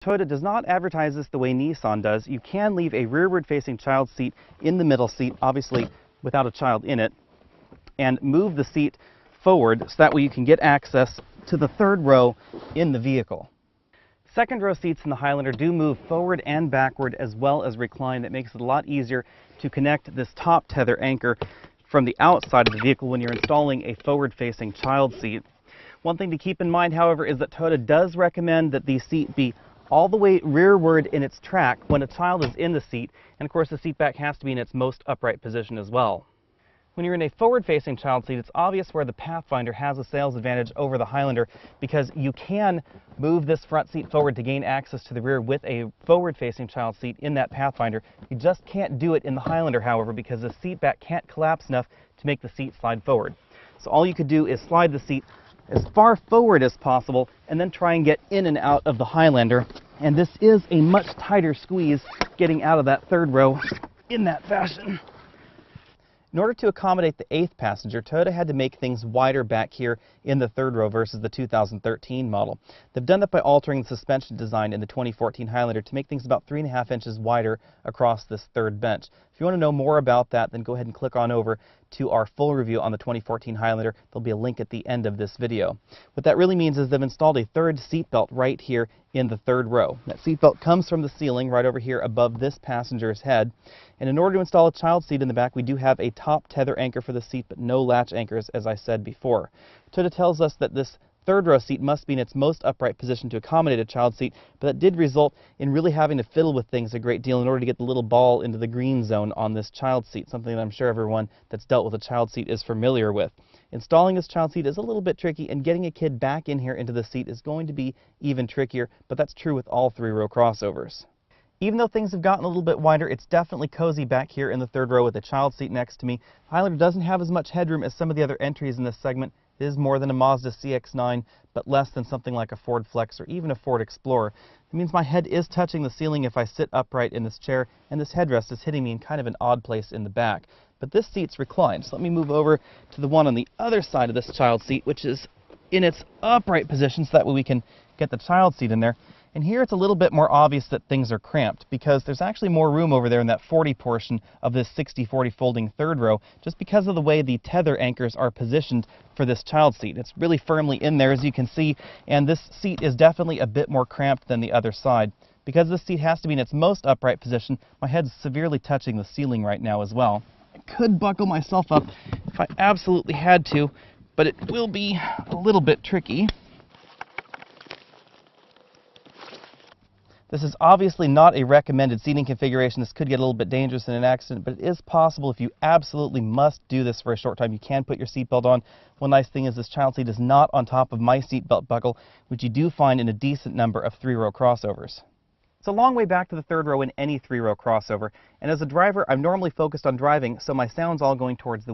Toyota does not advertise this the way Nissan does. You can leave a rearward-facing child seat in the middle seat, obviously without a child in it, and move the seat forward so that way you can get access to the third row in the vehicle. Second row seats in the Highlander do move forward and backward as well as recline. That makes it a lot easier to connect this top tether anchor from the outside of the vehicle when you're installing a forward-facing child seat. One thing to keep in mind, however, is that Toyota does recommend that the seat be all the way rearward in its track when a child is in the seat, and of course the seat back has to be in its most upright position as well. When you're in a forward-facing child seat, it's obvious where the Pathfinder has a sales advantage over the Highlander because you can move this front seat forward to gain access to the rear with a forward-facing child seat in that Pathfinder. You just can't do it in the Highlander, however, because the seat back can't collapse enough to make the seat slide forward. So all you could do is slide the seat as far forward as possible and then try and get in and out of the Highlander. And this is a much tighter squeeze getting out of that third row in that fashion. In order to accommodate the 8th passenger, Toyota had to make things wider back here in the third row versus the 2013 model. They've done that by altering the suspension design in the 2014 Highlander to make things about 3.5 inches wider across this third bench. If you want to know more about that, then go ahead and click on over to our full review on the 2014 Highlander. There'll be a link at the end of this video. What that really means is they've installed a third seatbelt right here in the third row. That seatbelt comes from the ceiling right over here above this passenger's head. And in order to install a child seat in the back, we do have a top tether anchor for the seat, but no latch anchors, as I said before. Toyota tells us that this third row seat must be in its most upright position to accommodate a child seat, but that did result in really having to fiddle with things a great deal in order to get the little ball into the green zone on this child seat, something that I'm sure everyone that's dealt with a child seat is familiar with. Installing this child seat is a little bit tricky, and getting a kid back in here into the seat is going to be even trickier, but that's true with all three-row crossovers. Even though things have gotten a little bit wider, it's definitely cozy back here in the third row with a child seat next to me. The Highlander doesn't have as much headroom as some of the other entries in this segment. It is more than a Mazda CX-9, but less than something like a Ford Flex or even a Ford Explorer. It means my head is touching the ceiling if I sit upright in this chair, and this headrest is hitting me in kind of an odd place in the back. But this seat's reclined, so let me move over to the one on the other side of this child seat, which is in its upright position, so that way we can get the child seat in there. And here it's a little bit more obvious that things are cramped because there's actually more room over there in that 40 portion of this 60-40 folding third row just because of the way the tether anchors are positioned for this child seat. It's really firmly in there, as you can see, and this seat is definitely a bit more cramped than the other side. Because this seat has to be in its most upright position, my head's severely touching the ceiling right now as well. I could buckle myself up if I absolutely had to, but it will be a little bit tricky. This is obviously not a recommended seating configuration. This could get a little bit dangerous in an accident, but it is possible if you absolutely must do this for a short time. You can put your seatbelt on. One nice thing is this child seat is not on top of my seatbelt buckle, which you do find in a decent number of three-row crossovers. It's a long way back to the third row in any three-row crossover, and as a driver, I'm normally focused on driving, so my sound's all going towards the